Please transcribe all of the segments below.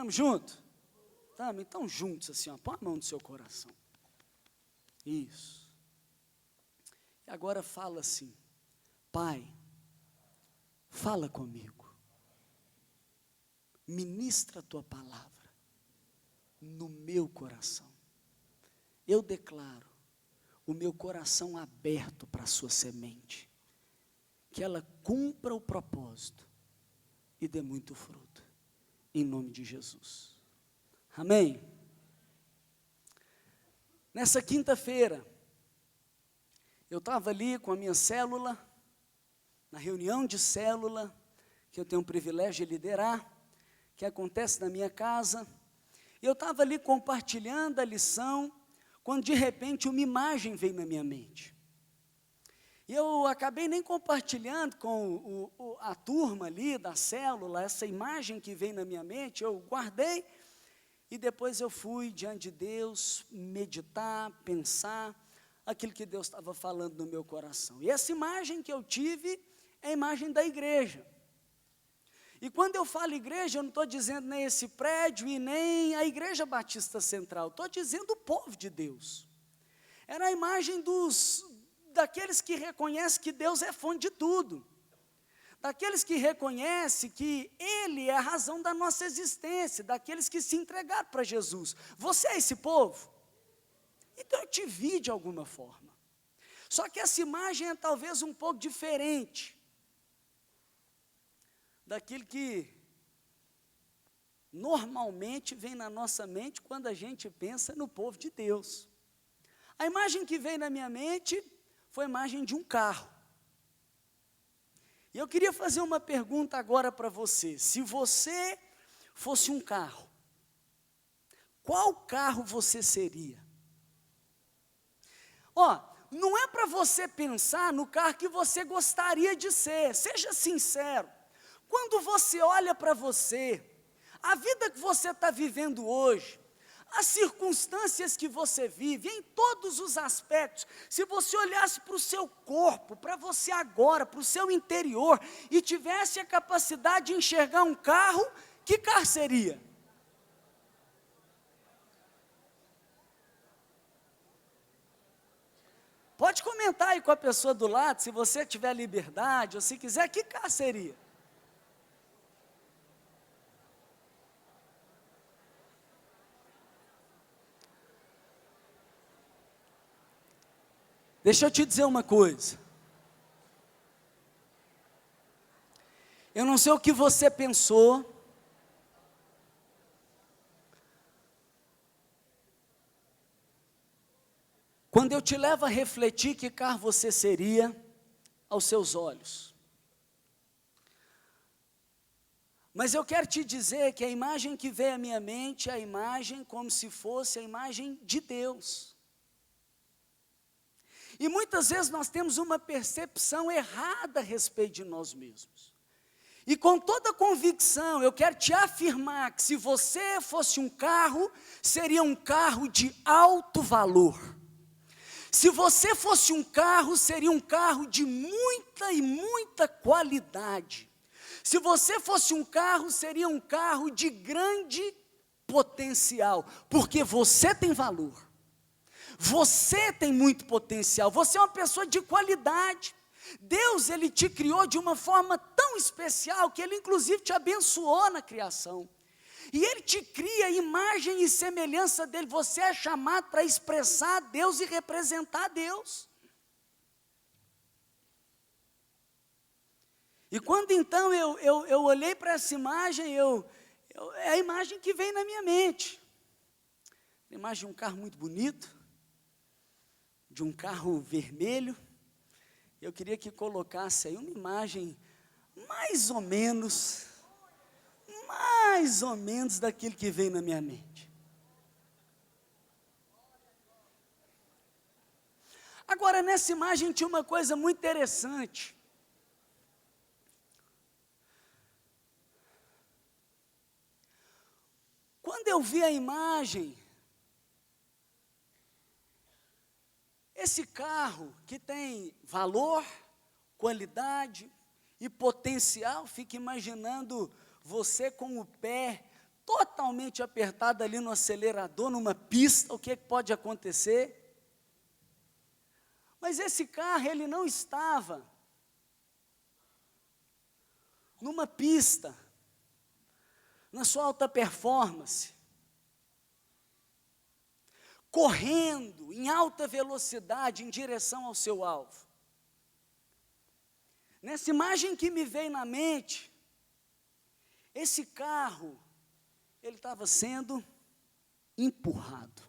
Estamos juntos? Estamos? Então juntos assim, ó, põe a mão no seu coração. Isso. E agora fala assim: Pai, fala comigo. Ministra a tua palavra no meu coração. Eu declaro o meu coração aberto para a sua semente, que ela cumpra o propósito e dê muito fruto, em nome de Jesus. Amém? Nessa quinta-feira, eu estava ali com a minha célula, na reunião de célula, que eu tenho o privilégio de liderar, que acontece na minha casa, e eu estava ali compartilhando a lição, quando de repente uma imagem veio na minha mente. E eu acabei nem compartilhando com a turma ali da célula, essa imagem que veio na minha mente, eu guardei, e depois eu fui diante de Deus, meditar, pensar, aquilo que Deus estava falando no meu coração. E essa imagem que eu tive, é a imagem da igreja. E quando eu falo igreja, eu não estou dizendo nem esse prédio e nem a Igreja Batista Central, estou dizendo o povo de Deus. Era a imagem daqueles que reconhecem que Deus é fonte de tudo, daqueles que reconhecem que Ele é a razão da nossa existência, daqueles que se entregaram para Jesus. Você é esse povo? Então eu te vi de alguma forma. Só que essa imagem é talvez um pouco diferente daquilo que normalmente vem na nossa mente quando a gente pensa no povo de Deus. A imagem que veio na minha mente foi a imagem de um carro. E eu queria fazer uma pergunta agora para você. Se você fosse um carro, qual carro você seria? Não é para você pensar no carro que você gostaria de ser, seja sincero. Quando você olha para você, a vida que você está vivendo hoje, as circunstâncias que você vive, em todos os aspectos, se você olhasse para o seu corpo, para você agora, para o seu interior, e tivesse a capacidade de enxergar um carro, que carro seria? Pode comentar aí com a pessoa do lado, se você tiver liberdade, ou se quiser, que carro seria? Deixa eu te dizer uma coisa. Eu não sei o que você pensou, quando eu te levo a refletir que carro você seria aos seus olhos. Mas eu quero te dizer que a imagem que veio à minha mente é a imagem como se fosse a imagem de Deus. E muitas vezes nós temos uma percepção errada a respeito de nós mesmos. E com toda convicção, eu quero te afirmar que se você fosse um carro, seria um carro de alto valor. Se você fosse um carro, seria um carro de muita e muita qualidade. Se você fosse um carro, seria um carro de grande potencial, porque você tem valor. Você tem muito potencial, você é uma pessoa de qualidade. Deus, Ele te criou de uma forma tão especial, que Ele inclusive te abençoou na criação. E Ele te cria imagem e semelhança dEle, você é chamado para expressar Deus e representar Deus. E quando então eu olhei para essa imagem, é a imagem que vem na minha mente. A imagem de um carro muito bonito, de um carro vermelho. Eu queria que colocasse aí uma imagem mais ou menos daquilo que vem na minha mente. Agora, nessa imagem tinha uma coisa muito interessante. Quando eu vi a imagem, esse carro que tem valor, qualidade e potencial, fica imaginando você com o pé totalmente apertado ali no acelerador, numa pista, o que pode acontecer? Mas esse carro, ele não estava numa pista, na sua alta performance, correndo em alta velocidade em direção ao seu alvo. Nessa imagem que me veio na mente, esse carro, ele estava sendo empurrado.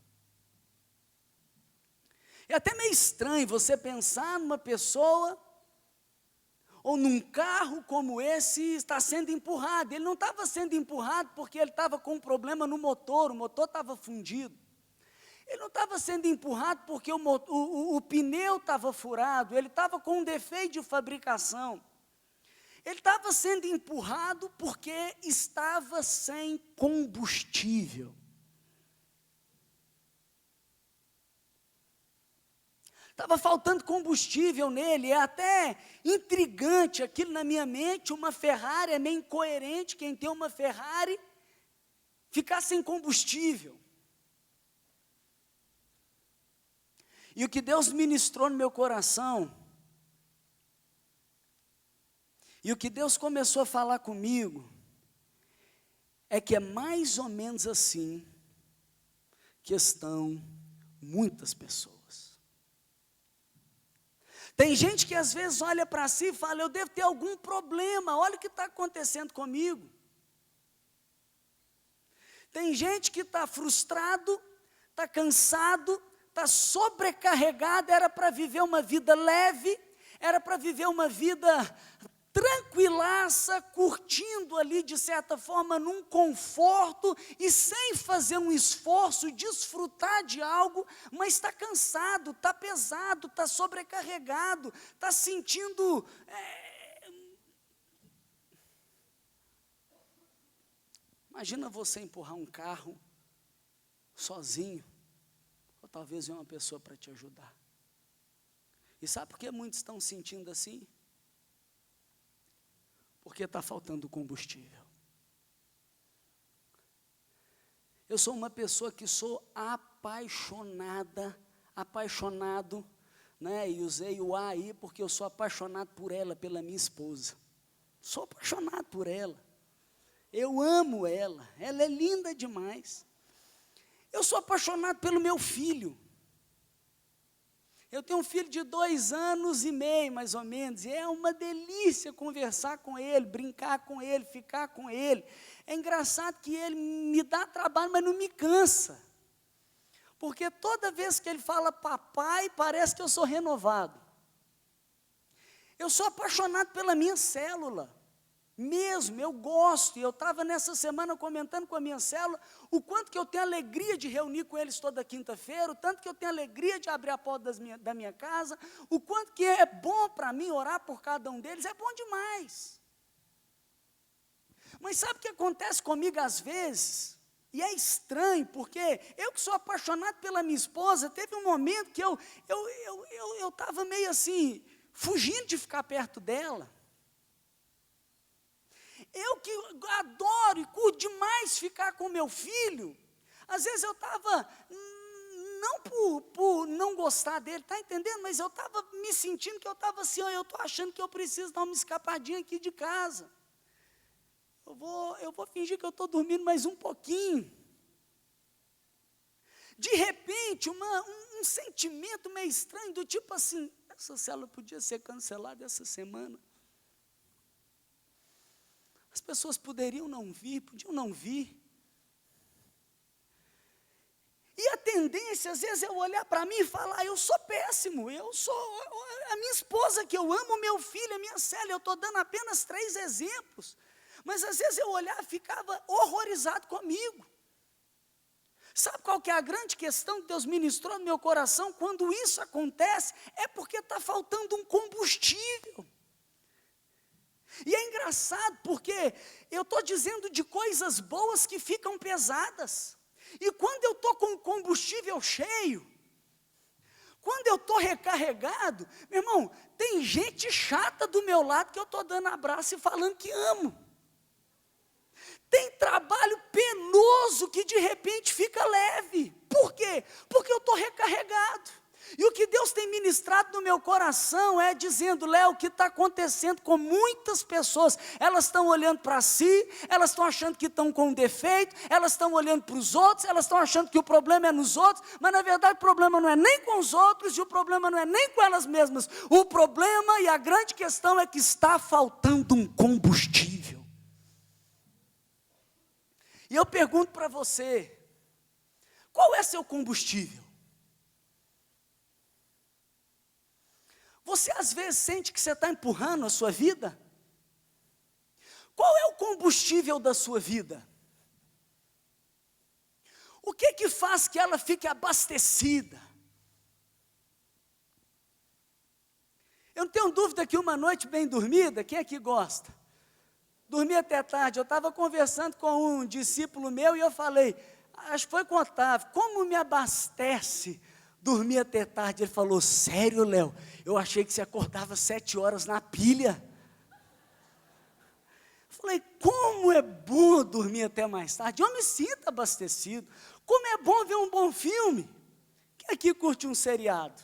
É até meio estranho você pensar numa pessoa ou num carro como esse está sendo empurrado. Ele não estava sendo empurrado porque ele estava com um problema no motor, o motor estava fundido. Ele não estava sendo empurrado porque o pneu estava furado, ele estava com um defeito de fabricação. Ele estava sendo empurrado porque estava sem combustível. Estava faltando combustível nele. É até intrigante aquilo na minha mente. Uma Ferrari, é meio incoerente quem tem uma Ferrari ficar sem combustível. E o que Deus ministrou no meu coração, e o que Deus começou a falar comigo, é que é mais ou menos assim que estão muitas pessoas. Tem gente que às vezes olha para si e fala, eu devo ter algum problema, olha o que está acontecendo comigo. Tem gente que está frustrado, está cansado, está sobrecarregado, era para viver uma vida leve, era para viver uma vida tranquilaça, curtindo ali de certa forma num conforto e sem fazer um esforço, desfrutar de algo, mas está cansado, está pesado, está sobrecarregado, está sentindo... Imagina você empurrar um carro sozinho, ou talvez uma pessoa para te ajudar. E sabe por que muitos estão sentindo assim? Porque está faltando combustível. Eu sou uma pessoa que sou apaixonado, né? E usei o A aí porque eu sou apaixonado por ela, pela minha esposa. Sou apaixonado por ela. Eu amo ela é linda demais. Eu sou apaixonado pelo meu filho. Eu tenho um filho de 2 anos e meio, mais ou menos, e é uma delícia conversar com ele, brincar com ele, ficar com ele. É engraçado que ele me dá trabalho, mas não me cansa. Porque toda vez que ele fala papai, parece que eu sou renovado. Eu sou apaixonado pela minha célula. Mesmo, eu gosto, e eu estava nessa semana comentando com a minha célula, o quanto que eu tenho alegria de reunir com eles toda quinta-feira, o tanto que eu tenho alegria de abrir a porta da minha casa, o quanto que é bom para mim orar por cada um deles, é bom demais. Mas sabe o que acontece comigo às vezes? E é estranho, porque eu que sou apaixonado pela minha esposa, teve um momento que eu estava meio assim, fugindo de ficar perto dela. Eu que adoro e curto demais ficar com meu filho, às vezes eu estava, não por não gostar dele, está entendendo? Mas eu estava me sentindo que eu estava assim, eu estou achando que eu preciso dar uma escapadinha aqui de casa. Eu vou fingir que eu estou dormindo mais um pouquinho. De repente, um sentimento meio estranho, do tipo assim, essa célula podia ser cancelada essa semana. As pessoas podiam não vir. E a tendência, às vezes, é eu olhar para mim e falar, eu sou péssimo, eu sou a minha esposa que eu amo, meu filho, a minha célula, eu estou dando apenas 3 exemplos. Mas às vezes eu olhar e ficava horrorizado comigo. Sabe qual que é a grande questão que Deus ministrou no meu coração? Quando isso acontece, é porque está faltando um combustível. E é engraçado porque eu estou dizendo de coisas boas que ficam pesadas. E quando eu estou com o combustível cheio, quando eu estou recarregado, meu irmão, tem gente chata do meu lado que eu estou dando abraço e falando que amo. Tem trabalho penoso que de repente fica leve. Por quê? Porque eu estou recarregado. E o que Deus tem ministrado no meu coração é dizendo: Léo, o que está acontecendo com muitas pessoas? Elas estão olhando para si, elas estão achando que estão com um defeito, elas estão olhando para os outros, elas estão achando que o problema é nos outros, mas na verdade o problema não é nem com os outros e o problema não é nem com elas mesmas. O problema e a grande questão é que está faltando um combustível. E eu pergunto para você, qual é seu combustível? Você às vezes sente que você está empurrando a sua vida? Qual é o combustível da sua vida? O que faz que ela fique abastecida? Eu não tenho dúvida que uma noite bem dormida, quem é que gosta? Dormi até tarde. Eu estava conversando com um discípulo meu e eu falei, acho que foi com o Otávio, como me abastece dormir até tarde? Ele falou, sério, Léo? Eu achei que você acordava 7 horas na pilha. Falei, como é bom dormir até mais tarde, eu me sinto abastecido. Como é bom ver um bom filme. Quem aqui curte um seriado?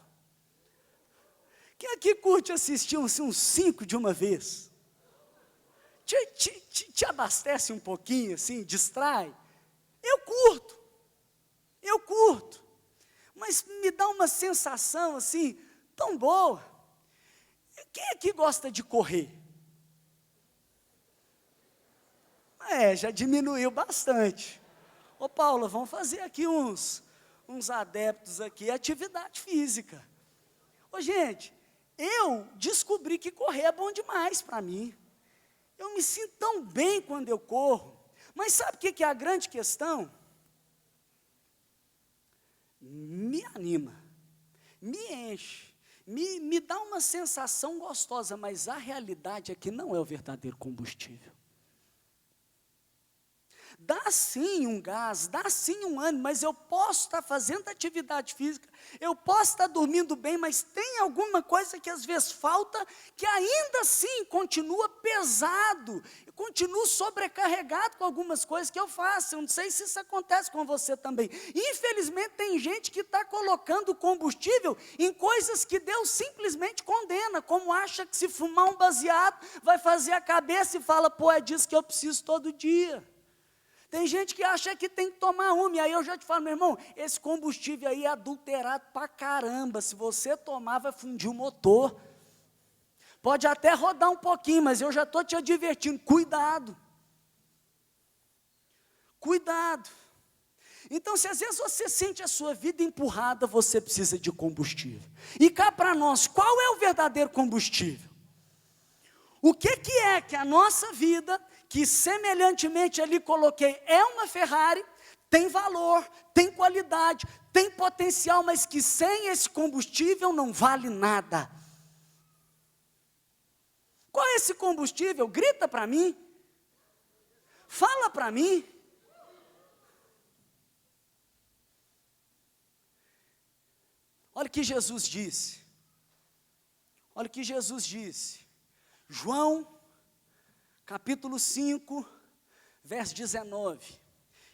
Quem aqui curte assistir uns 5 de uma vez? Te abastece um pouquinho, assim, distrai? Eu curto. Mas me dá uma sensação, assim, tão boa. Quem aqui gosta de correr? Já diminuiu bastante. Ô Paula, vamos fazer aqui uns adeptos aqui, atividade física. Ô gente, eu descobri que correr é bom demais para mim. Eu me sinto tão bem quando eu corro. Mas sabe o que é a grande questão? Me anima, me enche, me dá uma sensação gostosa, mas a realidade é que não é o verdadeiro combustível. Dá sim um gás, dá sim um ânimo, mas eu posso estar fazendo atividade física, eu posso estar dormindo bem, mas tem alguma coisa que às vezes falta, que ainda assim continua pesado, eu continuo sobrecarregado com algumas coisas que eu faço. Eu não sei se isso acontece com você também. Infelizmente tem gente que está colocando combustível em coisas que Deus simplesmente condena, como acha que se fumar um baseado vai fazer a cabeça e fala, pô, é disso que eu preciso todo dia. Tem gente que acha que tem que tomar uma, e aí eu já te falo, meu irmão, esse combustível aí é adulterado pra caramba, se você tomar vai fundir o motor, pode até rodar um pouquinho, mas eu já estou te advertindo, cuidado, então se às vezes você sente a sua vida empurrada, você precisa de combustível, e cá para nós, qual é o verdadeiro combustível? O que é que a nossa vida, que semelhantemente ali coloquei, é uma Ferrari, tem valor, tem qualidade, tem potencial, mas que sem esse combustível não vale nada. Qual é esse combustível? Grita para mim, fala para mim. Olha o que Jesus disse, João, capítulo 5, verso 19,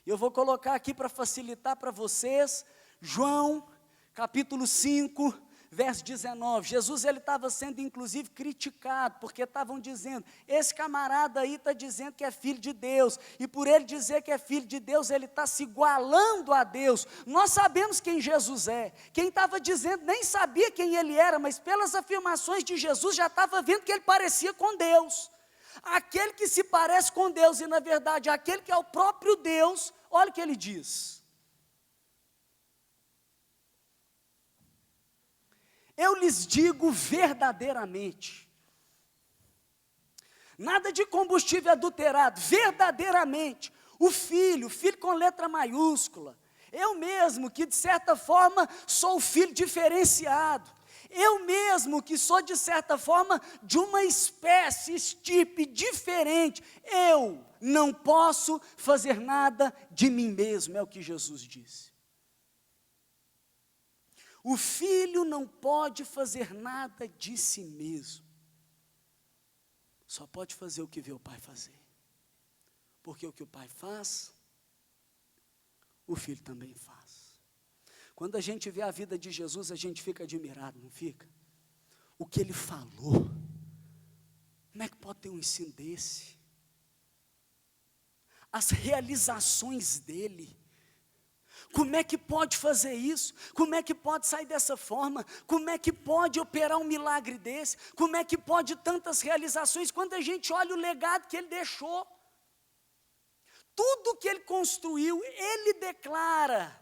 eu vou colocar aqui para facilitar para vocês, João, capítulo 5, verso 19, Jesus ele estava sendo inclusive criticado, porque estavam dizendo, esse camarada aí está dizendo que é filho de Deus, e por ele dizer que é filho de Deus, ele está se igualando a Deus. Nós sabemos quem Jesus é, quem estava dizendo nem sabia quem ele era, mas pelas afirmações de Jesus, já estava vendo que ele parecia com Deus. Aquele que se parece com Deus, e na verdade, aquele que é o próprio Deus, olha o que ele diz, eu lhes digo verdadeiramente, nada de combustível adulterado, verdadeiramente, o filho com letra maiúscula, eu mesmo que de certa forma sou o filho diferenciado, eu mesmo que sou de certa forma de uma espécie, estirpe diferente, eu não posso fazer nada de mim mesmo, é o que Jesus disse. O filho não pode fazer nada de si mesmo, só pode fazer o que vê o pai fazer. Porque o que o Pai faz, o Filho também faz. Quando a gente vê a vida de Jesus, a gente fica admirado, não fica? O que Ele falou, como é que pode ter um ensino desse? As realizações dEle, como é que pode fazer isso? Como é que pode sair dessa forma? Como é que pode operar um milagre desse? Como é que pode tantas realizações? Quando a gente olha o legado que Ele deixou, tudo que Ele construiu, Ele declara,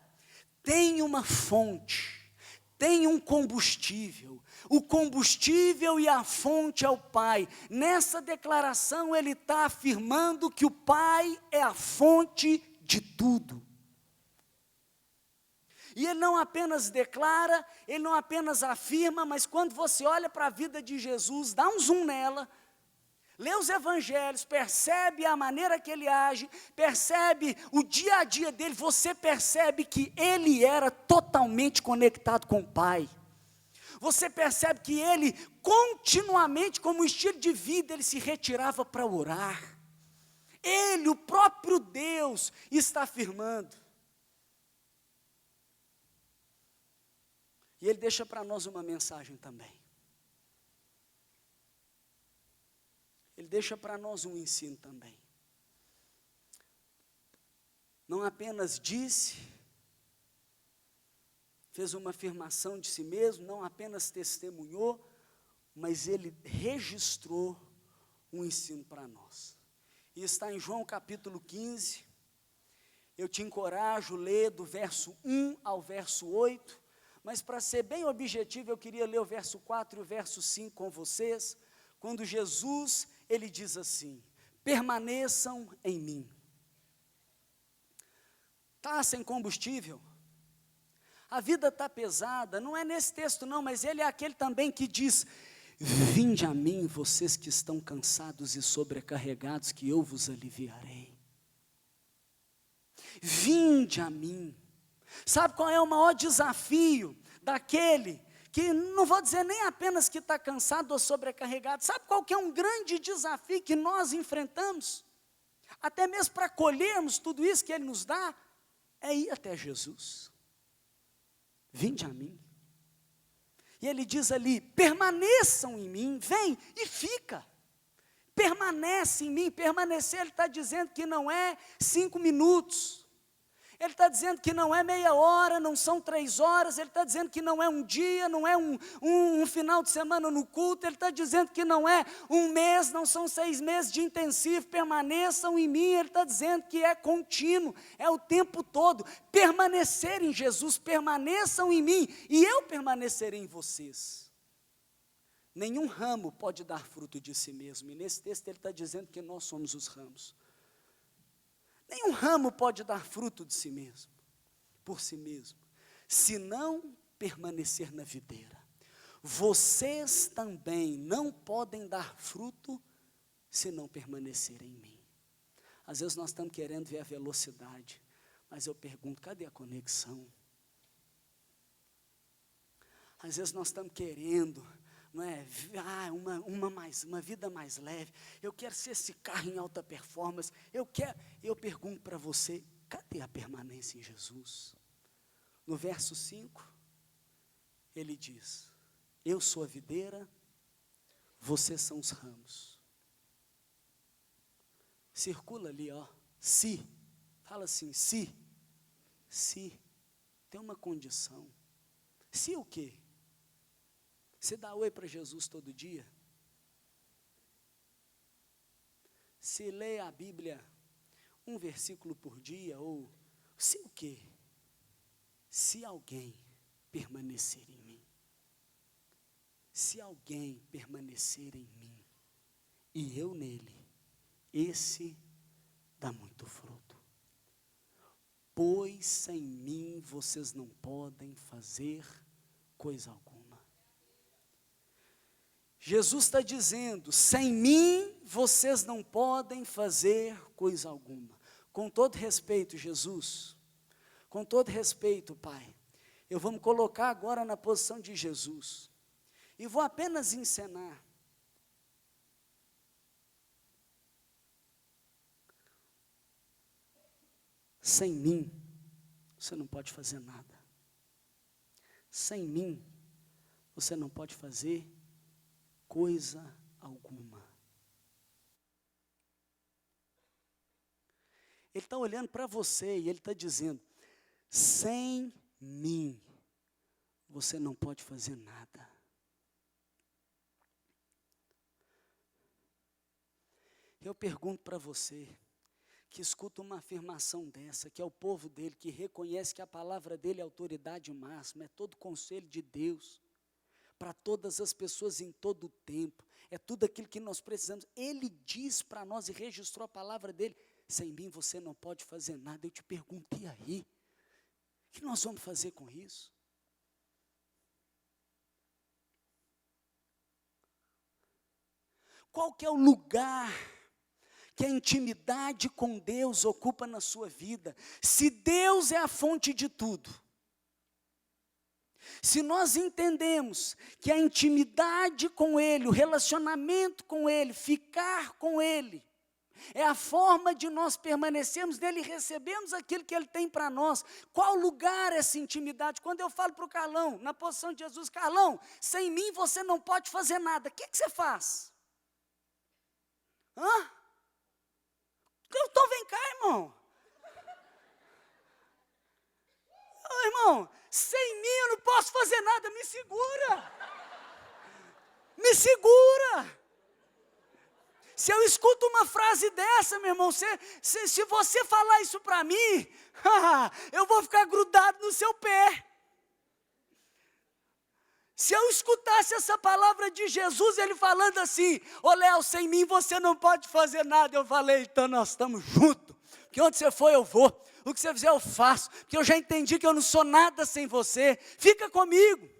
tem uma fonte, tem um combustível. O combustível e a fonte é o Pai. Nessa declaração Ele está afirmando que o Pai é a fonte de tudo. E Ele não apenas declara, Ele não apenas afirma, mas quando você olha para a vida de Jesus, dá um zoom nela, lê os evangelhos, percebe a maneira que Ele age, percebe o dia a dia dele, você percebe que Ele era totalmente conectado com o Pai. Você percebe que Ele continuamente, como estilo de vida, Ele se retirava para orar. Ele, o próprio Deus, está afirmando. E Ele deixa para nós uma mensagem também. Ele deixa para nós um ensino também. Não apenas disse, fez uma afirmação de si mesmo, não apenas testemunhou, mas Ele registrou um ensino para nós. E está em João capítulo 15, eu te encorajo a ler do verso 1 ao verso 8, mas para ser bem objetivo, eu queria ler o verso 4 e o verso 5 com vocês, quando Jesus, Ele diz assim, permaneçam em mim. Está sem combustível? A vida está pesada? Não é nesse texto não, mas Ele é aquele também que diz, vinde a mim vocês que estão cansados e sobrecarregados, que eu vos aliviarei. Vinde a mim. Sabe qual é o maior desafio daquele que, não vou dizer nem apenas que está cansado ou sobrecarregado, sabe qual que é um grande desafio que nós enfrentamos? Até mesmo para colhermos tudo isso que Ele nos dá, é ir até Jesus. Vinde a mim. E Ele diz ali, permaneçam em mim, vem e fica. Permanece em mim, permanecer, Ele está dizendo que não é 5 minutos. Ele está dizendo que não é meia hora, não são 3 horas, Ele está dizendo que não é um dia, não é um final de semana no culto, Ele está dizendo que não é um mês, não são 6 meses de intensivo, permaneçam em mim, Ele está dizendo que é contínuo, é o tempo todo, permanecer em Jesus, permaneçam em mim, e eu permanecerei em vocês. Nenhum ramo pode dar fruto de si mesmo, e nesse texto Ele está dizendo que nós somos os ramos. Nenhum ramo pode dar fruto de si mesmo, por si mesmo, se não permanecer na videira. Vocês também não podem dar fruto, se não permanecerem em mim. Às vezes nós estamos querendo ver a velocidade, mas eu pergunto, cadê a conexão? Às vezes nós estamos querendo, não é? Uma vida mais leve, eu quero ser esse carro em alta performance, eu pergunto para você, cadê a permanência em Jesus? No verso 5, Ele diz, eu sou a videira, vocês são os ramos. Circula ali, ó, se, fala assim, se, tem uma condição, se o quê? Você dá oi para Jesus todo dia? Se lê a Bíblia um versículo por dia, ou se o quê? Se alguém permanecer em mim, se alguém permanecer em mim, e eu nele, esse dá muito fruto. Pois sem mim vocês não podem fazer coisa alguma. Jesus está dizendo, sem mim vocês não podem fazer coisa alguma. Com todo respeito, Jesus, com todo respeito, Pai, eu vou me colocar agora na posição de Jesus, e vou apenas encenar. Sem mim, você não pode fazer nada. Sem mim, você não pode fazer coisa alguma. Ele está olhando para você e ele está dizendo, sem mim, você não pode fazer nada. Eu pergunto para você, que escuta uma afirmação dessa, que é o povo dele, que reconhece que a palavra dele é autoridade máxima, é todo conselho de Deus, para todas as pessoas em todo o tempo, é tudo aquilo que nós precisamos. Ele diz para nós e registrou a palavra dele, sem mim você não pode fazer nada. Eu te pergunto, e aí? O que nós vamos fazer com isso? Qual que é o lugar que a intimidade com Deus ocupa na sua vida? Se Deus é a fonte de tudo, se nós entendemos que a intimidade com Ele, o relacionamento com Ele, ficar com Ele, é a forma de nós permanecermos nele e recebemos aquilo que Ele tem para nós. Qual lugar é essa intimidade? Quando eu falo para o Carlão, na posição de Jesus, Carlão, sem mim você não pode fazer nada, o que você faz? Então vem cá, irmão. Irmão, sem mim eu não posso fazer nada, me segura. Me segura. Se eu escuto uma frase dessa, meu irmão, se você falar isso para mim, eu vou ficar grudado no seu pé. Se eu escutasse essa palavra de Jesus, ele falando assim, ô Léo, sem mim você não pode fazer nada. Eu falei, então nós estamos juntos, porque onde você for eu vou, o que você fizer eu faço, porque eu já entendi que eu não sou nada sem você, fica comigo.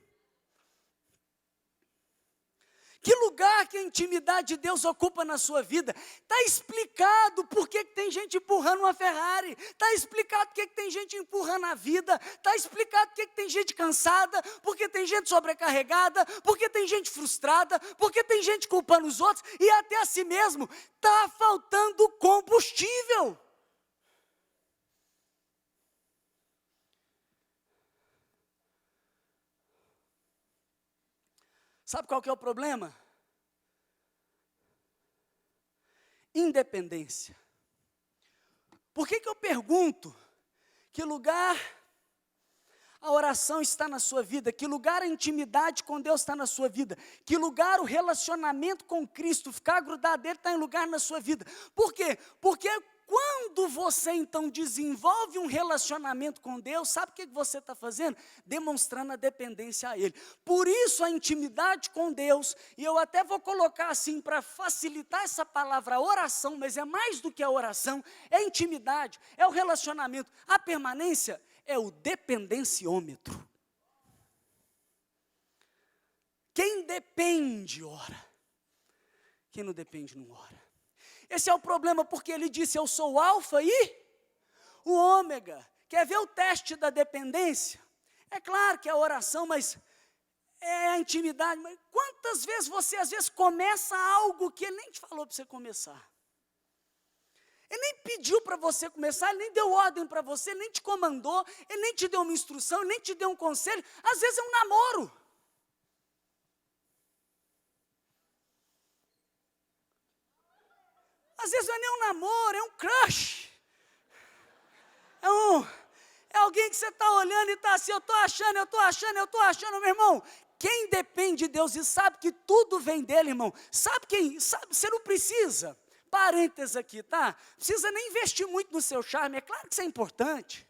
Que lugar que a intimidade de Deus ocupa na sua vida? Está explicado por que tem gente empurrando uma Ferrari, está explicado por que tem gente empurrando a vida, está explicado por que tem gente cansada, porque tem gente sobrecarregada, porque tem gente frustrada, porque tem gente culpando os outros e até a si mesmo. Está faltando combustível. Sabe qual que é o problema? Independência. Por que eu pergunto que lugar a oração está na sua vida? Que lugar a intimidade com Deus está na sua vida? Que lugar o relacionamento com Cristo, ficar grudado dele, está em lugar na sua vida? Por quê? Porque quando você então desenvolve um relacionamento com Deus, sabe o que você está fazendo? Demonstrando a dependência a Ele. Por isso a intimidade com Deus, e eu até vou colocar assim para facilitar essa palavra oração, mas é mais do que a oração, é a intimidade, é o relacionamento. A permanência é o dependenciômetro. Quem depende, ora. Quem não depende, não ora. Esse é o problema, porque ele disse, eu sou o alfa e o ômega. Quer ver o teste da dependência? É claro que é a oração, mas é a intimidade. Mas quantas vezes você, às vezes, começa algo que ele nem te falou para você começar? Ele nem pediu para você começar, ele nem deu ordem para você, ele nem te comandou, ele nem te deu uma instrução, ele nem te deu um conselho. Às vezes é um namoro. Às vezes não é nem um namoro, é um crush. É alguém que você está olhando e está assim, eu estou achando, meu irmão. Quem depende de Deus e sabe que tudo vem dele, irmão, sabe, você não precisa, parênteses aqui, tá? Precisa nem investir muito no seu charme, é claro que isso é importante.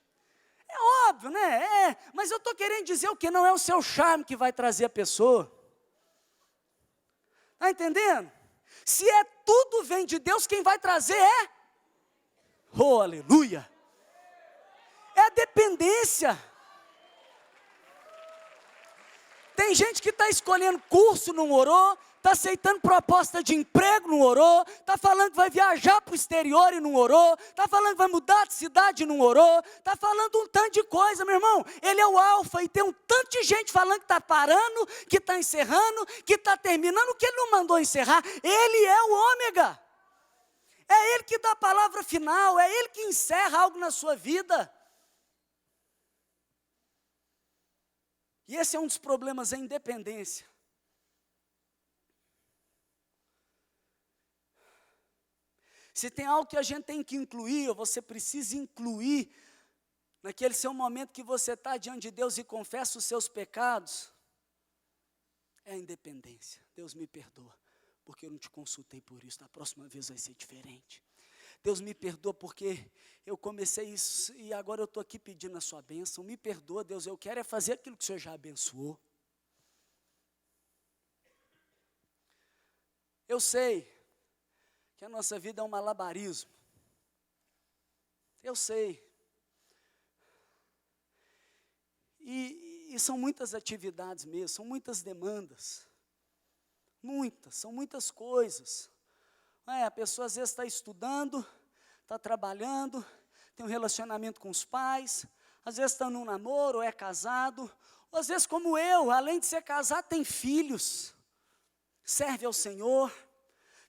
É óbvio, né? Mas eu estou querendo dizer o que? Não é o seu charme que vai trazer a pessoa. Está entendendo? Se é tudo vem de Deus, quem vai trazer é? Oh, aleluia! É a dependência. Tem gente que está escolhendo curso, não orou, está aceitando proposta de emprego, não orou, está falando que vai viajar para o exterior e não orou, está falando que vai mudar de cidade e não orou, está falando um tanto de coisa, meu irmão. Ele é o alfa e tem um tanto de gente falando que está parando, que está encerrando, que está terminando, que ele não mandou encerrar. Ele é o ômega. É Ele que dá a palavra final, é Ele que encerra algo na sua vida. E esse é um dos problemas, a independência. Se tem algo que a gente tem que incluir, ou você precisa incluir, naquele seu momento que você está diante de Deus e confessa os seus pecados, é a independência. Deus me perdoa, porque eu não te consultei por isso, na próxima vez vai ser diferente. Deus me perdoa porque eu comecei isso e agora eu estou aqui pedindo a sua bênção. Me perdoa, Deus, eu quero é fazer aquilo que o Senhor já abençoou. Eu sei que a nossa vida é um malabarismo. Eu sei. E são muitas atividades mesmo, são muitas demandas. São muitas coisas. A pessoa às vezes está estudando, está trabalhando, tem um relacionamento com os pais, às vezes está num namoro, ou é casado, ou às vezes como eu, além de ser casado, tem filhos, serve ao Senhor,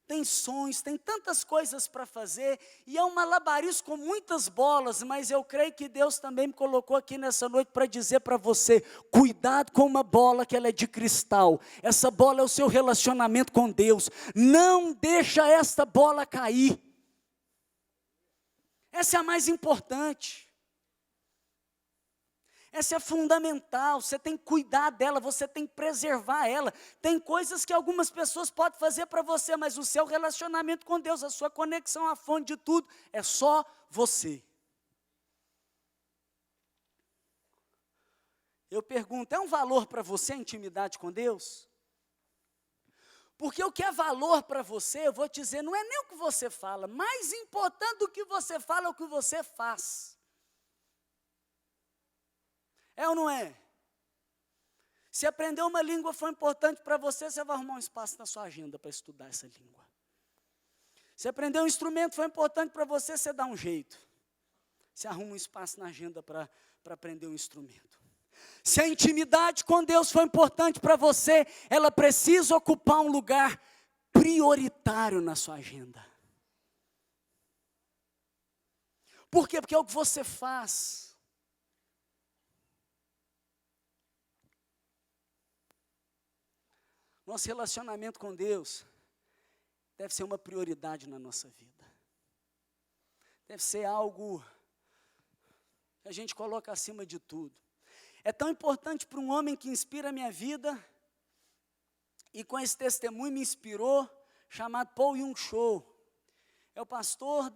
tem sonhos, tem tantas coisas para fazer, e é um malabarismo com muitas bolas, mas eu creio que Deus também me colocou aqui nessa noite para dizer para você, cuidado com uma bola que ela é de cristal, essa bola é o seu relacionamento com Deus, não deixa esta bola cair, essa é a mais importante, essa é fundamental, você tem que cuidar dela, você tem que preservar ela. Tem coisas que algumas pessoas podem fazer para você, mas o seu relacionamento com Deus, a sua conexão, a fonte de tudo, é só você. Eu pergunto, é um valor para você a intimidade com Deus? Porque o que é valor para você, eu vou te dizer, não é nem o que você fala, mais importante do que você fala é o que você faz. É ou não é? Se aprender uma língua for importante para você, você vai arrumar um espaço na sua agenda para estudar essa língua. Se aprender um instrumento for importante para você, você dá um jeito. Você arruma um espaço na agenda para aprender um instrumento. Se a intimidade com Deus for importante para você, ela precisa ocupar um lugar prioritário na sua agenda. Por quê? Porque é o que você faz. Nosso relacionamento com Deus deve ser uma prioridade na nossa vida. Deve ser algo que a gente coloca acima de tudo. É tão importante para um homem que inspira a minha vida, e com esse testemunho me inspirou, chamado Paul Yun-Cho. É o pastor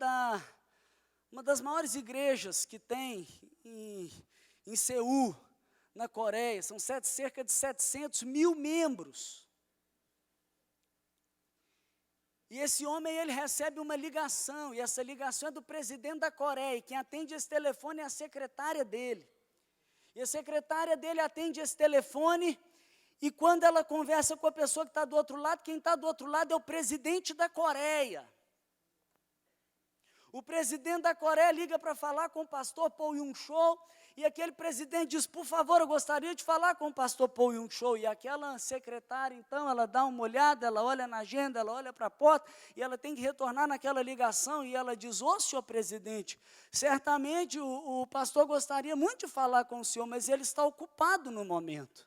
uma das maiores igrejas que tem em Seul, na Coreia. São cerca de 700 mil membros. E esse homem, ele recebe uma ligação, e essa ligação é do presidente da Coreia, e quem atende esse telefone é a secretária dele. E a secretária dele atende esse telefone, e quando ela conversa com a pessoa que está do outro lado, quem está do outro lado é o presidente da Coreia. O presidente da Coreia liga para falar com o pastor Paul Yun-Cho, e aquele presidente diz, por favor, eu gostaria de falar com o pastor Paul Yun-Cho. E aquela secretária, então, ela dá uma olhada, ela olha na agenda, ela olha para a porta, e ela tem que retornar naquela ligação, e ela diz, ô senhor presidente, certamente o pastor gostaria muito de falar com o senhor, mas ele está ocupado no momento.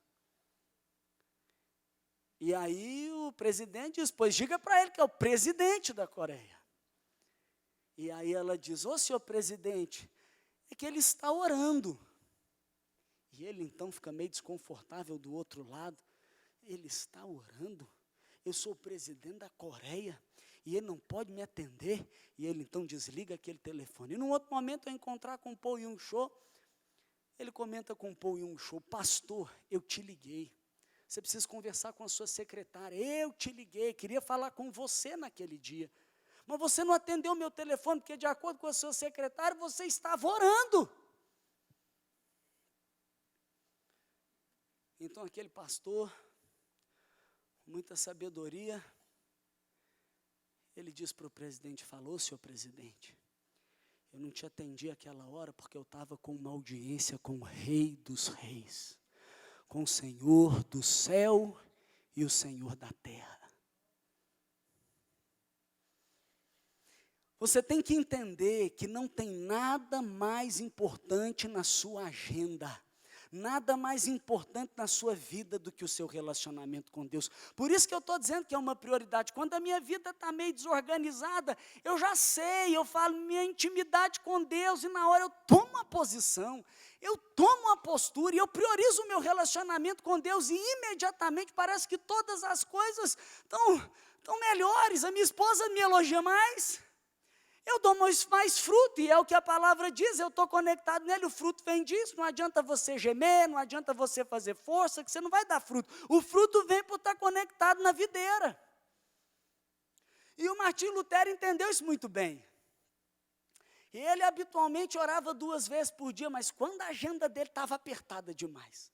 E aí o presidente diz, pois diga para ele que é o presidente da Coreia. E aí ela diz, ô senhor presidente, é que ele está orando. E ele então fica meio desconfortável do outro lado. Ele está orando? Eu sou o presidente da Coreia e ele não pode me atender. E ele então desliga aquele telefone. E num outro momento, ao encontrar com o Paul Yun-Cho, ele comenta com o Paul Yun-Cho, pastor, eu te liguei. Você precisa conversar com a sua secretária. Eu te liguei, queria falar com você naquele dia. Mas você não atendeu o meu telefone, porque de acordo com a sua secretária, você estava orando. Então aquele pastor, com muita sabedoria, ele diz para o presidente, falou, senhor presidente, eu não te atendi aquela hora porque eu estava com uma audiência com o Rei dos Reis, com o Senhor do céu e o Senhor da terra. Você tem que entender que não tem nada mais importante na sua agenda, nada mais importante na sua vida do que o seu relacionamento com Deus. Por isso que eu estou dizendo que é uma prioridade. Quando a minha vida está meio desorganizada, eu já sei, eu falo minha intimidade com Deus, e na hora eu tomo uma posição, eu tomo uma postura, e eu priorizo o meu relacionamento com Deus, e imediatamente parece que todas as coisas estão melhores. A minha esposa me elogia mais, eu dou mais fruto, e é o que a palavra diz, eu estou conectado nele, o fruto vem disso. Não adianta você gemer, não adianta você fazer força, que você não vai dar fruto. O fruto vem por estar conectado na videira. E o Martinho Lutero entendeu isso muito bem. E ele habitualmente orava 2 vezes por dia, mas quando a agenda dele estava apertada demais,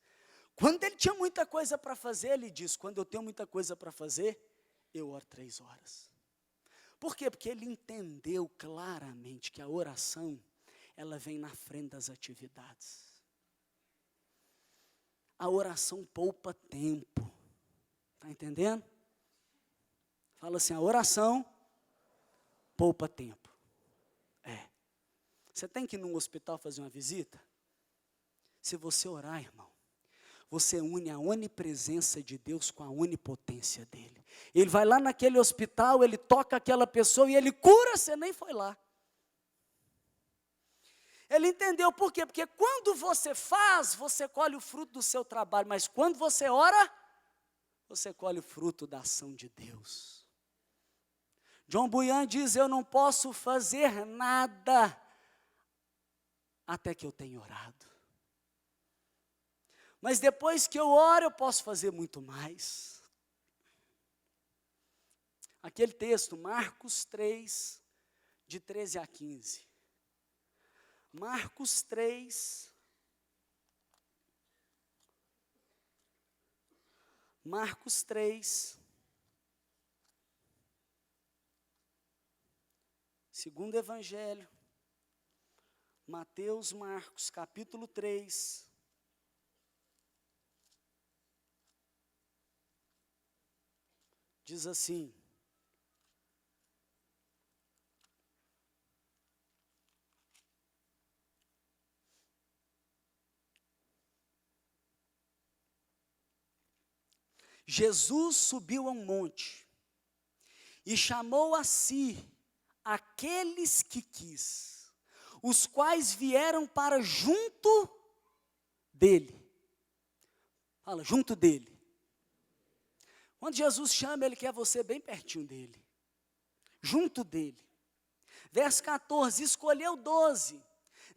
quando ele tinha muita coisa para fazer, ele disse: quando eu tenho muita coisa para fazer, eu oro 3 horas. Por quê? Porque ele entendeu claramente que a oração, ela vem na frente das atividades. A oração poupa tempo. Está entendendo? Fala assim, a oração poupa tempo. Você tem que ir num hospital fazer uma visita? Se você orar, irmão, você une a onipresença de Deus com a onipotência dele. Ele vai lá naquele hospital, ele toca aquela pessoa e ele cura, você nem foi lá. Ele entendeu por quê? Porque quando você faz, você colhe o fruto do seu trabalho, mas quando você ora, você colhe o fruto da ação de Deus. John Bunyan diz: eu não posso fazer nada até que eu tenha orado. Mas depois que eu oro, eu posso fazer muito mais. Aquele texto, Marcos 3, de 13 a 15. Marcos 3. Marcos 3. Segundo Evangelho. Mateus, Marcos, capítulo 3. Diz assim: Jesus subiu a um monte e chamou a si aqueles que quis, os quais vieram para junto dele. Fala, junto dele. Quando Jesus chama, ele quer você bem pertinho dele, junto dele. Verso 14, escolheu 12,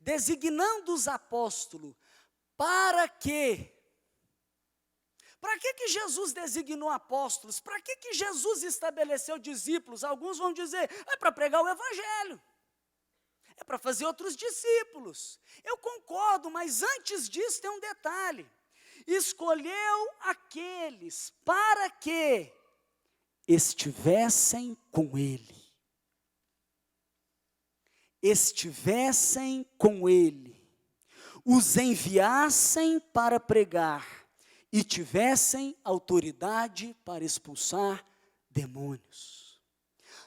designando os apóstolos, para quê? Para que Jesus designou apóstolos? Para que Jesus estabeleceu discípulos? Alguns vão dizer, é para pregar o evangelho, é para fazer outros discípulos. Eu concordo, mas antes disso tem um detalhe. Escolheu aqueles para que estivessem com ele. Estivessem com ele, os enviassem para pregar e tivessem autoridade para expulsar demônios.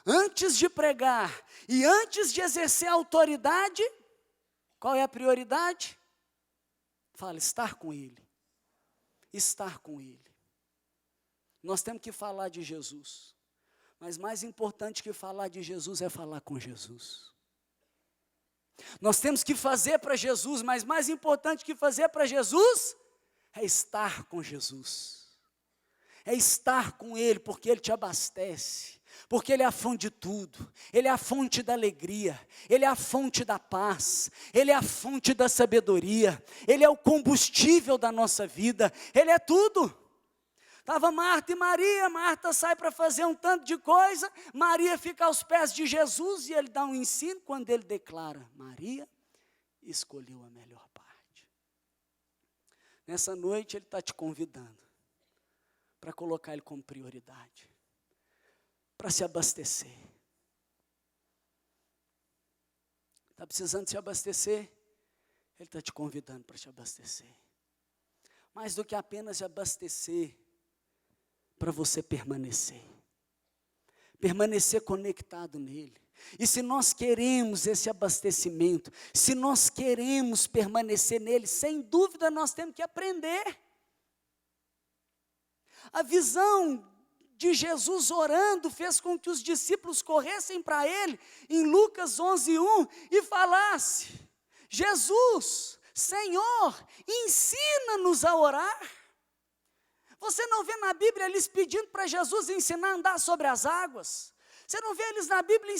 Antes de pregar e antes de exercer a autoridade, qual é a prioridade? Fala, estar com ele. Estar com ele. Nós temos que falar de Jesus, mas mais importante que falar de Jesus é falar com Jesus. Nós temos que fazer para Jesus, mas mais importante que fazer para Jesus é estar com Jesus. É estar com ele, porque ele te abastece, porque ele é a fonte de tudo, ele é a fonte da alegria, ele é a fonte da paz, ele é a fonte da sabedoria, ele é o combustível da nossa vida, ele é tudo. Estava Marta e Maria, Marta sai para fazer um tanto de coisa, Maria fica aos pés de Jesus e ele dá um ensino quando ele declara, Maria escolheu a melhor parte. Nessa noite ele está te convidando para colocar ele como prioridade, para se abastecer. Está precisando se abastecer? Ele está te convidando para te abastecer. Mais do que apenas se abastecer, para você permanecer conectado nele. E se nós queremos esse abastecimento, se nós queremos permanecer nele, sem dúvida nós temos que aprender. A visão de Jesus orando fez com que os discípulos corressem para ele, em Lucas 11:1, e falasse: Jesus, Senhor, ensina-nos a orar. Você não vê na Bíblia eles pedindo para Jesus ensinar a andar sobre as águas? Você não vê eles na Bíblia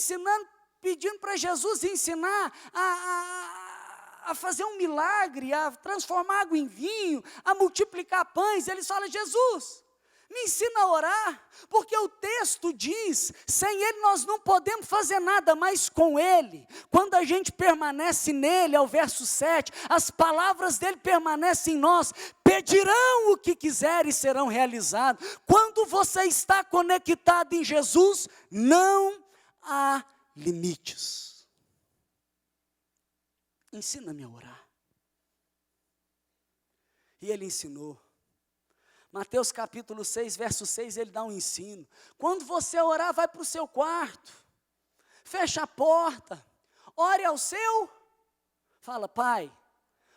pedindo para Jesus ensinar a fazer um milagre, a transformar água em vinho, a multiplicar pães? Eles falam: Jesus, me ensina a orar, porque o texto diz, sem Ele nós não podemos fazer nada, mas com Ele, quando a gente permanece nele, é o verso 7, as palavras dele permanecem em nós, pedirão o que quiserem e serão realizados. Quando você está conectado em Jesus, não há limites. Ensina-me a orar. E ele ensinou. Mateus capítulo 6, verso 6, ele dá um ensino. Quando você orar, vai para o seu quarto, fecha a porta, ore ao seu, fala: Pai,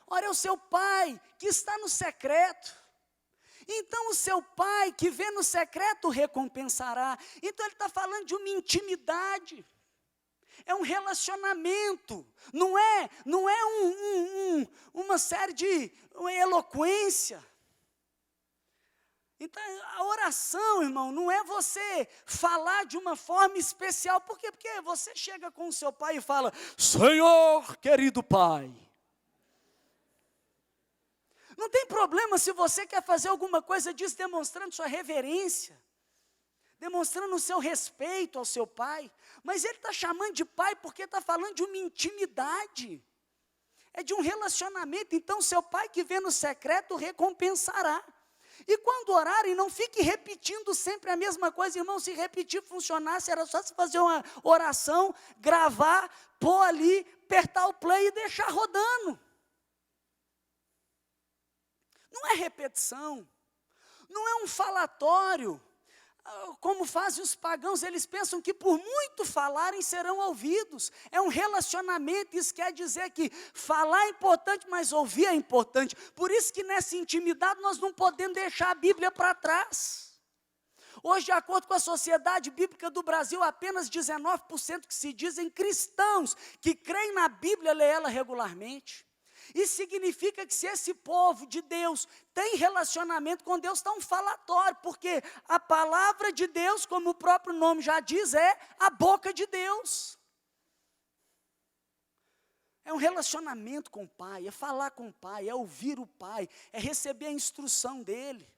ore ao seu Pai que está no secreto. Então o seu Pai que vê no secreto recompensará. Então ele está falando de uma intimidade, é um relacionamento, não é uma série de eloquência. Então, a oração, irmão, não é você falar de uma forma especial. Por quê? Porque você chega com o seu pai e fala: Senhor, querido Pai. Não tem problema se você quer fazer alguma coisa disso, demonstrando sua reverência, demonstrando o seu respeito ao seu pai. Mas ele está chamando de pai porque está falando de uma intimidade. É de um relacionamento. Então, seu pai que vê no secreto recompensará. E quando orarem, não fique repetindo sempre a mesma coisa, irmão. Se repetir funcionasse, era só se fazer uma oração, gravar, pôr ali, apertar o play e deixar rodando. Não é repetição, não é um falatório, como fazem os pagãos. Eles pensam que por muito falarem serão ouvidos. É um relacionamento. Isso quer dizer que falar é importante, mas ouvir é importante. Por isso que nessa intimidade nós não podemos deixar a Bíblia para trás. Hoje, de acordo com a Sociedade Bíblica do Brasil, apenas 19% que se dizem cristãos, que creem na Bíblia, lê ela regularmente. Isso significa que se esse povo de Deus tem relacionamento com Deus, está um falatório, porque a palavra de Deus, como o próprio nome já diz, é a boca de Deus. É um relacionamento com o Pai, é falar com o Pai, é ouvir o Pai, é receber a instrução dEle.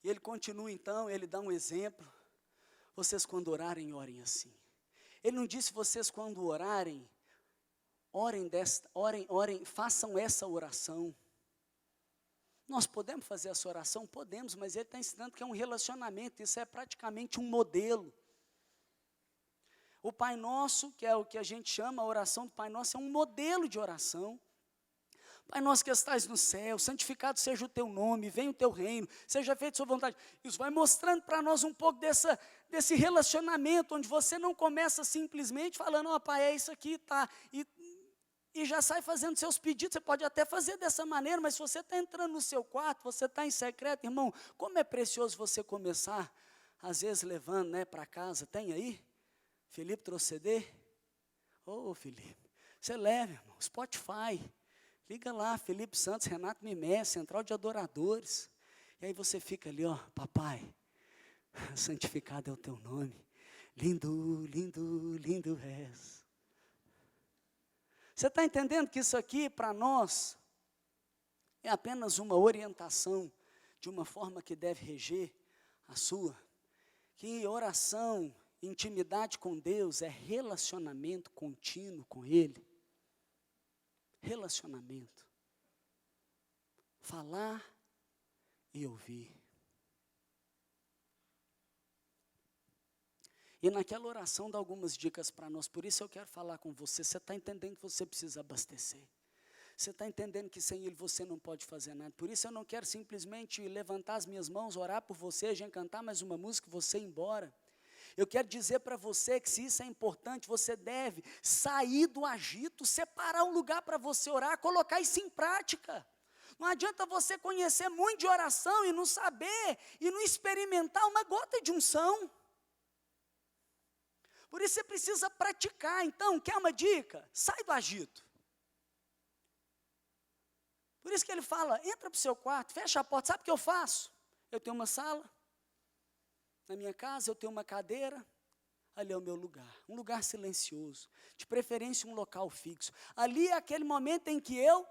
E ele continua então, ele dá um exemplo: vocês quando orarem, orem assim. Ele não disse: vocês quando orarem, orem, façam essa oração. Nós podemos fazer essa oração? Podemos, mas ele está ensinando que é um relacionamento, isso é praticamente um modelo. O Pai Nosso, que é o que a gente chama, a oração do Pai Nosso, é um modelo de oração. Pai nosso que estás no céu, santificado seja o teu nome, venha o teu reino, seja feita a sua vontade. Isso vai mostrando para nós um pouco desse relacionamento, onde você não começa simplesmente falando: ó Pai, é isso aqui, tá, e já sai fazendo seus pedidos. Você pode até fazer dessa maneira, mas se você está entrando no seu quarto, você está em secreto, irmão, como é precioso você começar, às vezes levando para casa. Tem aí? Felipe trouxe CD? Ô Felipe, você leva, irmão, Spotify. Liga lá, Felipe Santos, Renato Mimé, Central de Adoradores. E aí você fica ali, ó: Papai, santificado é o teu nome. Lindo, lindo, lindo és. Você está entendendo que isso aqui, para nós, é apenas uma orientação de uma forma que deve reger a sua? Que oração, intimidade com Deus é relacionamento contínuo com Ele. Relacionamento, falar e ouvir. E naquela oração dá algumas dicas para nós. Por isso eu quero falar com você. Você está entendendo que você precisa abastecer. Você está entendendo que sem Ele você não pode fazer nada. Por isso eu não quero simplesmente levantar as minhas mãos, orar por você, a gente cantar mais uma música e você ir embora. Eu quero dizer para você que se isso é importante, você deve sair do agito, separar um lugar para você orar, colocar isso em prática. Não adianta você conhecer muito de oração e não saber, e não experimentar uma gota de unção. Por isso você precisa praticar. Então, quer uma dica? Sai do agito. Por isso que ele fala, entra para o seu quarto, fecha a porta. Sabe o que eu faço? Eu tenho uma sala, na minha casa eu tenho uma cadeira, ali é o meu lugar, um lugar silencioso, de preferência um local fixo. Ali é aquele momento em que eu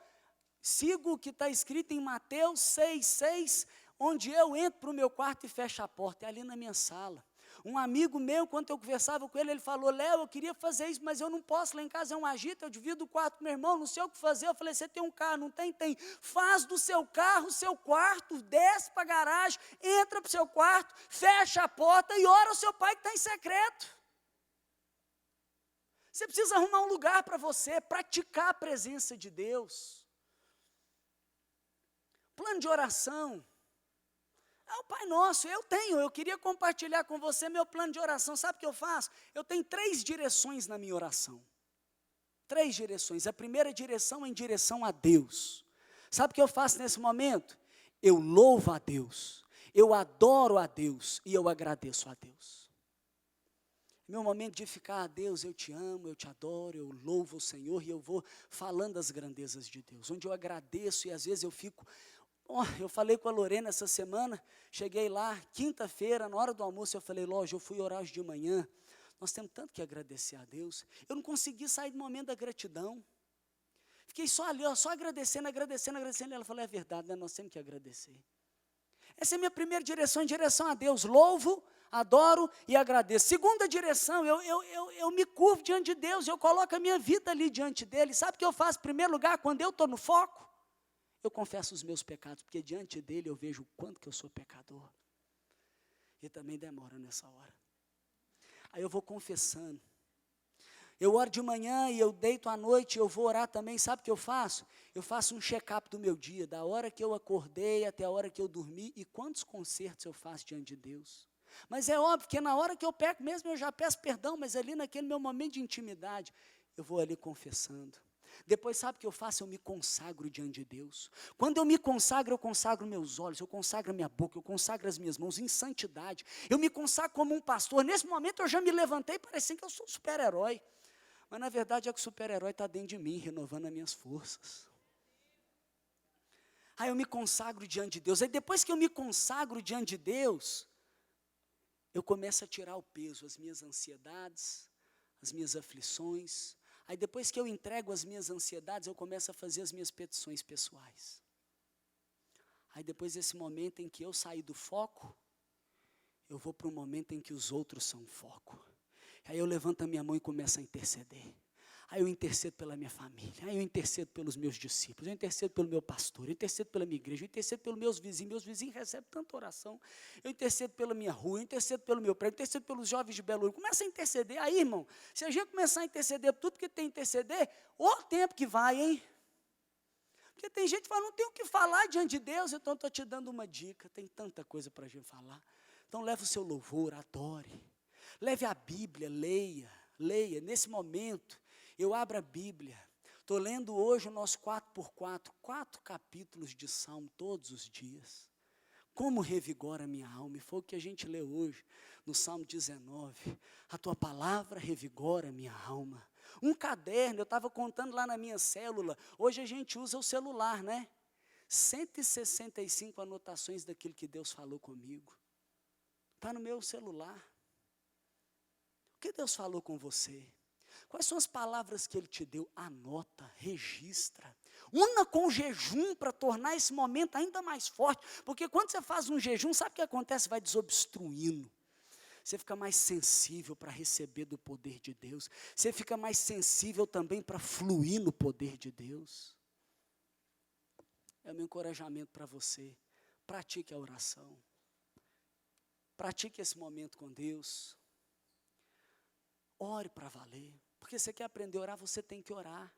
sigo o que está escrito em Mateus 6,6, onde eu entro para o meu quarto e fecho a porta, é ali na minha sala. Um amigo meu, quando eu conversava com ele falou, Léo, eu queria fazer isso, mas eu não posso, lá em casa é um agito, eu divido o quarto com meu irmão, não sei o que fazer. Eu falei, você tem um carro? Não tem? Tem. Faz do seu carro o seu quarto, desce para a garagem, entra para o seu quarto, fecha a porta e ora ao seu pai que está em secreto. Você precisa arrumar um lugar para você, praticar a presença de Deus. Plano de oração. É o Pai Nosso, eu queria compartilhar com você meu plano de oração. Sabe o que eu faço? Eu tenho 3 direções na minha oração. 3 direções. A primeira direção é em direção a Deus. Sabe o que eu faço nesse momento? Eu louvo a Deus, eu adoro a Deus e eu agradeço a Deus. Meu momento de ficar, Deus, eu te amo, eu te adoro, eu louvo o Senhor e eu vou falando as grandezas de Deus. Onde eu agradeço e às vezes eu fico... eu falei com a Lorena essa semana, cheguei lá, quinta-feira, na hora do almoço, eu falei, eu fui orar hoje de manhã, nós temos tanto que agradecer a Deus, eu não consegui sair do momento da gratidão, fiquei só ali, só agradecendo, e ela falou, é verdade, né? Nós temos que agradecer. Essa é a minha primeira direção, em direção a Deus, louvo, adoro e agradeço. Segunda direção, eu me curvo diante de Deus, eu coloco a minha vida ali diante dEle. Sabe o que eu faço em primeiro lugar, quando eu estou no foco? Eu confesso os meus pecados, porque diante dEle eu vejo o quanto que eu sou pecador. E também demora nessa hora. Aí eu vou confessando. Eu oro de manhã e eu deito à noite, eu vou orar também. Sabe o que eu faço? Eu faço um check-up do meu dia, da hora que eu acordei até a hora que eu dormi, e quantos concertos eu faço diante de Deus. Mas é óbvio que na hora que eu peco mesmo, eu já peço perdão, mas ali naquele meu momento de intimidade, eu vou ali confessando. Depois sabe o que eu faço? Eu me consagro diante de Deus. Quando eu me consagro, eu consagro meus olhos, eu consagro a minha boca, eu consagro as minhas mãos em santidade. Eu me consagro como um pastor. Nesse momento eu já me levantei, parecendo que eu sou um super-herói. Mas na verdade é que o super-herói está dentro de mim, renovando as minhas forças. Aí eu me consagro diante de Deus. Aí depois que eu me consagro diante de Deus, eu começo a tirar o peso, as minhas ansiedades, as minhas aflições. Aí depois que eu entrego as minhas ansiedades, eu começo a fazer as minhas petições pessoais. Aí depois desse momento em que eu saí do foco, eu vou para um momento em que os outros são o foco. Aí eu levanto a minha mão e começo a interceder. Aí eu intercedo pela minha família, aí eu intercedo pelos meus discípulos, eu intercedo pelo meu pastor, eu intercedo pela minha igreja, eu intercedo pelos meus vizinhos recebem tanta oração, eu intercedo pela minha rua, eu intercedo pelo meu prédio, eu intercedo pelos jovens de Belo Horizonte. Começa a interceder, aí irmão, se a gente começar a interceder tudo que tem que interceder, o tempo que vai, hein? Porque tem gente que fala, não tem o que falar diante de Deus, então estou te dando uma dica, tem tanta coisa para a gente falar. Então leve o seu louvor, adore, leve a Bíblia, leia, nesse momento, eu abro a Bíblia, estou lendo hoje o nosso 4x4, 4 capítulos de Salmo todos os dias. Como revigora a minha alma, e foi o que a gente lê hoje, no Salmo 19, a tua palavra revigora a minha alma. Um caderno, eu estava contando lá na minha célula, hoje a gente usa o celular, né? 165 anotações daquilo que Deus falou comigo, está no meu celular. O que Deus falou com você? Quais são as palavras que Ele te deu? Anota, registra. Una com o jejum para tornar esse momento ainda mais forte. Porque quando você faz um jejum, sabe o que acontece? Vai desobstruindo. Você fica mais sensível para receber do poder de Deus. Você fica mais sensível também para fluir no poder de Deus. É o meu encorajamento para você. Pratique a oração. Pratique esse momento com Deus. Ore para valer, porque você quer aprender a orar, você tem que orar.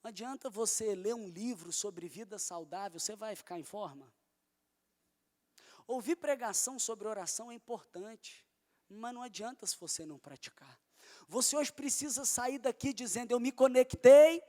Não adianta você ler um livro sobre vida saudável, você vai ficar em forma? Ouvir pregação sobre oração é importante, mas não adianta se você não praticar. Você hoje precisa sair daqui dizendo, eu me conectei,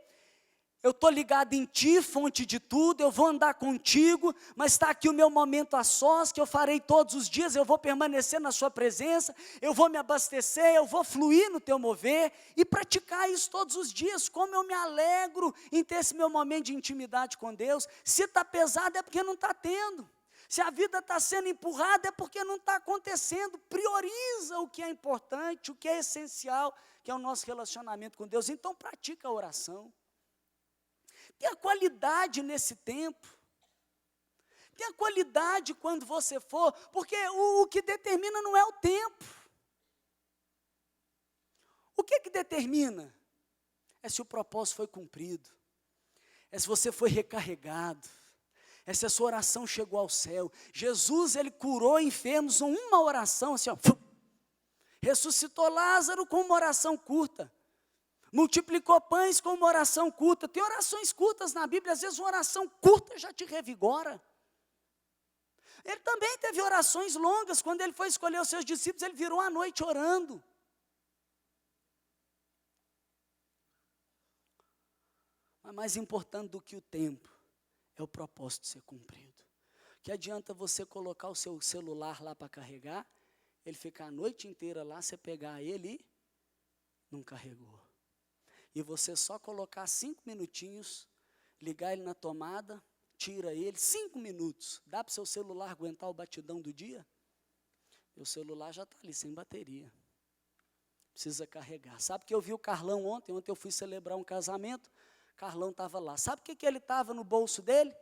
eu estou ligado em ti, fonte de tudo, eu vou andar contigo, mas está aqui o meu momento a sós, que eu farei todos os dias, eu vou permanecer na sua presença, eu vou me abastecer, eu vou fluir no teu mover, e praticar isso todos os dias. Como eu me alegro em ter esse meu momento de intimidade com Deus. Se está pesado é porque não está tendo, se a vida está sendo empurrada é porque não está acontecendo. Prioriza o que é importante, o que é essencial, que é o nosso relacionamento com Deus. Então pratica a oração. Tenha qualidade nesse tempo, tenha qualidade quando você for, porque o que determina não é o tempo. O que determina? É se o propósito foi cumprido, é se você foi recarregado, é se a sua oração chegou ao céu. Jesus, ele curou enfermos com uma oração, assim, ó, ressuscitou Lázaro com uma oração curta. Multiplicou pães com uma oração curta. Tem orações curtas na Bíblia, às vezes uma oração curta já te revigora. Ele também teve orações longas, quando ele foi escolher os seus discípulos, ele virou a noite orando. Mas mais importante do que o tempo, é o propósito ser cumprido. Que adianta você colocar o seu celular lá para carregar, ele ficar a noite inteira lá, você pegar ele e não carregou. E você só colocar 5 minutinhos, ligar ele na tomada, tira ele, 5 minutos. Dá para o seu celular aguentar o batidão do dia? Meu celular já está ali, sem bateria. Precisa carregar. Sabe que eu vi o Carlão ontem? Ontem eu fui celebrar um casamento, Carlão estava lá. Sabe o que ele estava no bolso dele?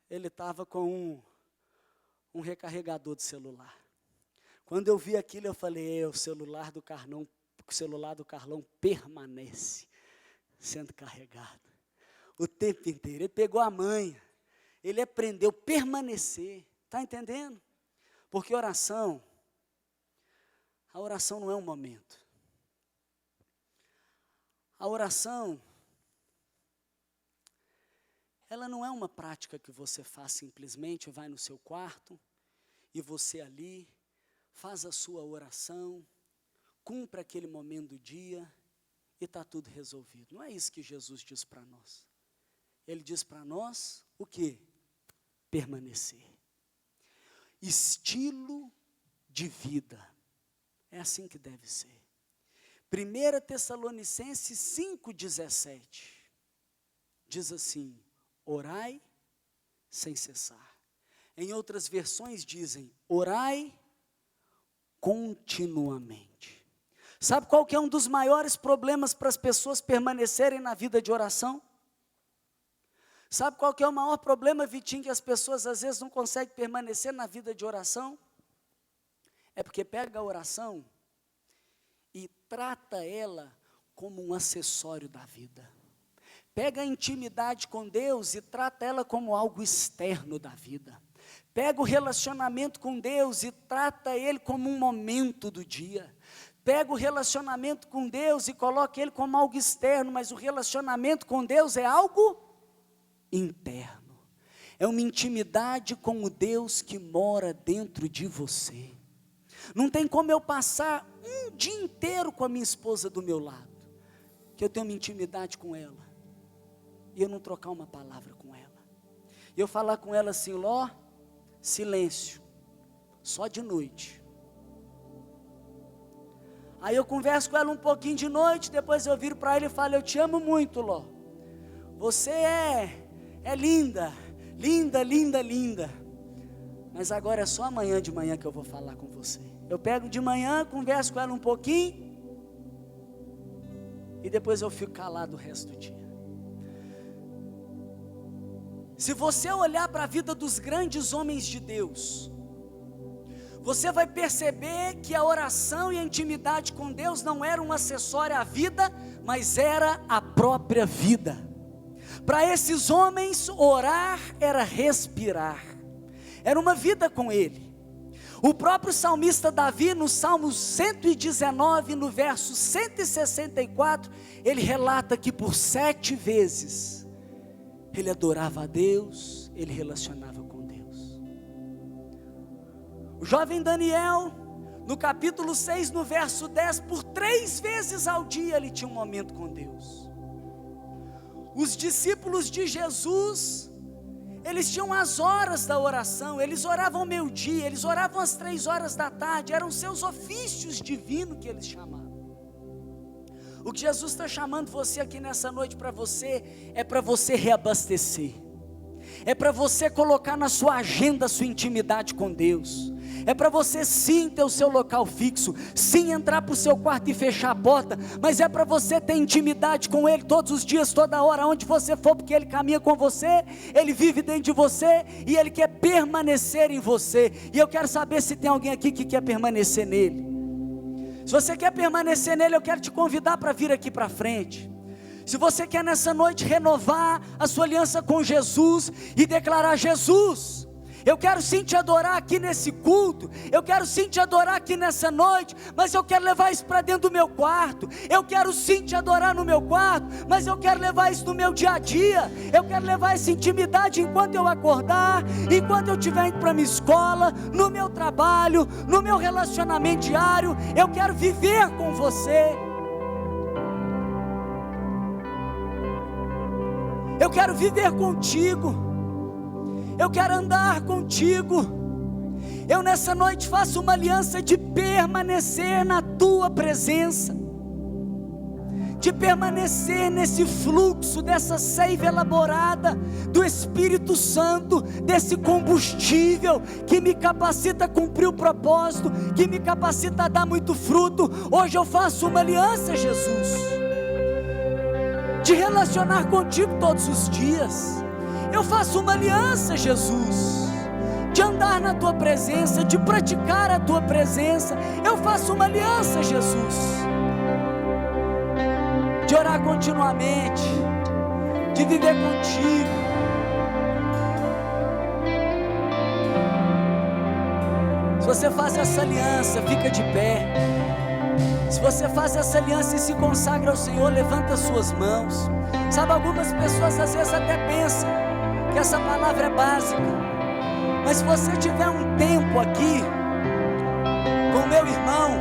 Ele estava com um recarregador de celular. Quando eu vi aquilo, eu falei, o celular do Carlão permanece sendo carregado o tempo inteiro. Ele pegou a manha, ele aprendeu a permanecer, está entendendo? Porque a oração não é um momento. A oração, ela não é uma prática que você faz simplesmente, vai no seu quarto, e você ali faz a sua oração, cumpre aquele momento do dia e está tudo resolvido. Não é isso que Jesus diz para nós. Ele diz para nós o quê? Permanecer. Estilo de vida. É assim que deve ser. 1 Tessalonicenses 5,17 diz assim, orai sem cessar. Em outras versões dizem, orai continuamente. Sabe qual que é um dos maiores problemas para as pessoas permanecerem na vida de oração? Sabe qual que é o maior problema, Vitinho, que as pessoas às vezes não conseguem permanecer na vida de oração? É porque pega a oração e trata ela como um acessório da vida. Pega a intimidade com Deus e trata ela como algo externo da vida. Pega o relacionamento com Deus e trata ele como um momento do dia. Pega o relacionamento com Deus e coloca ele como algo externo, mas o relacionamento com Deus é algo interno. É uma intimidade com o Deus que mora dentro de você. Não tem como eu passar um dia inteiro com a minha esposa do meu lado, que eu tenho uma intimidade com ela, e eu não trocar uma palavra com ela. E eu falar com ela assim, Ló, silêncio, só de noite. Aí eu converso com ela um pouquinho de noite, depois eu viro para ela e falo, eu te amo muito, Ló. Você é linda, linda, linda, linda. Mas agora é só amanhã de manhã que eu vou falar com você. Eu pego de manhã, converso com ela um pouquinho, e depois eu fico calado o resto do dia. Se você olhar para a vida dos grandes homens de Deus, você vai perceber que a oração e a intimidade com Deus não era um acessório à vida, mas era a própria vida. Para esses homens, orar era respirar, era uma vida com Ele. O próprio salmista Davi, no Salmo 119, no verso 164, ele relata que por 7 vezes, ele adorava a Deus, ele relacionava com Deus. O jovem Daniel, no capítulo 6, no verso 10, por 3 vezes ao dia ele tinha um momento com Deus. Os discípulos de Jesus, eles tinham as horas da oração, eles oravam ao meio-dia, eles oravam às 3 horas da tarde, eram seus ofícios divinos que eles chamavam. O que Jesus está chamando você aqui nessa noite para você, é para você reabastecer, é para você colocar na sua agenda a sua intimidade com Deus, é para você sim ter o seu local fixo, sim entrar para o seu quarto e fechar a porta, mas é para você ter intimidade com Ele todos os dias, toda hora, onde você for, porque Ele caminha com você, Ele vive dentro de você, e Ele quer permanecer em você. E eu quero saber se tem alguém aqui que quer permanecer nele. Se você quer permanecer nele, eu quero te convidar para vir aqui para frente. Se você quer nessa noite renovar a sua aliança com Jesus e declarar: Jesus, eu quero sim te adorar aqui nesse culto, eu quero sim te adorar aqui nessa noite, mas eu quero levar isso para dentro do meu quarto. Eu quero sim te adorar no meu quarto, mas eu quero levar isso no meu dia a dia. Eu quero levar essa intimidade enquanto eu acordar, enquanto eu estiver indo para a minha escola, no meu trabalho, no meu relacionamento diário. Eu quero viver com você. Eu quero viver contigo. Eu quero andar contigo. Eu nessa noite faço uma aliança de permanecer na tua presença, de permanecer nesse fluxo, dessa seiva elaborada do Espírito Santo, desse combustível que me capacita a cumprir o propósito, que me capacita a dar muito fruto. Hoje eu faço uma aliança, Jesus, de relacionar contigo todos os dias. Eu faço uma aliança, Jesus, de andar na tua presença, de praticar a tua presença. Eu faço uma aliança, Jesus, de orar continuamente, de viver contigo. Se você faz essa aliança, fica de pé. Se você faz essa aliança e se consagra ao Senhor, levanta as suas mãos. Sabe, algumas pessoas às vezes até pensam que essa palavra é básica, mas se você tiver um tempo aqui com o meu irmão,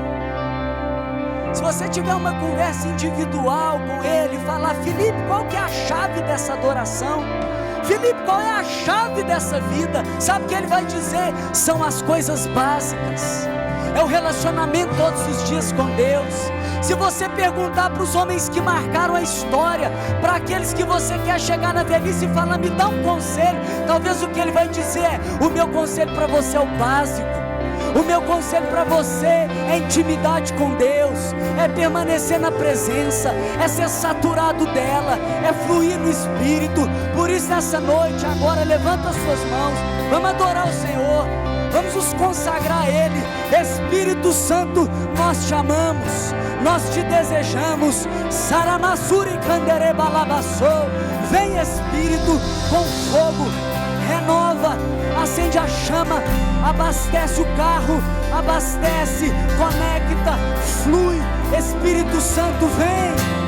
se você tiver uma conversa individual com ele, falar: Felipe, qual que é a chave dessa adoração? Felipe, qual é a chave dessa vida? Sabe o que ele vai dizer? São as coisas básicas, é o relacionamento todos os dias com Deus. Se você perguntar para os homens que marcaram a história, para aqueles que você quer chegar na velhice e falar: me dá um conselho, talvez o que ele vai dizer é: o meu conselho para você é o básico, o meu conselho para você é intimidade com Deus, é permanecer na presença, é ser saturado dela, é fluir no Espírito. Por isso nessa noite, agora levanta as suas mãos, vamos adorar o Senhor, vamos nos consagrar a Ele. Espírito Santo, nós te amamos, nós te desejamos. Saramassuri Kandere Balabassou. Vem, Espírito, com fogo, renova, acende a chama, abastece o carro, abastece, conecta, flui. Espírito Santo, vem.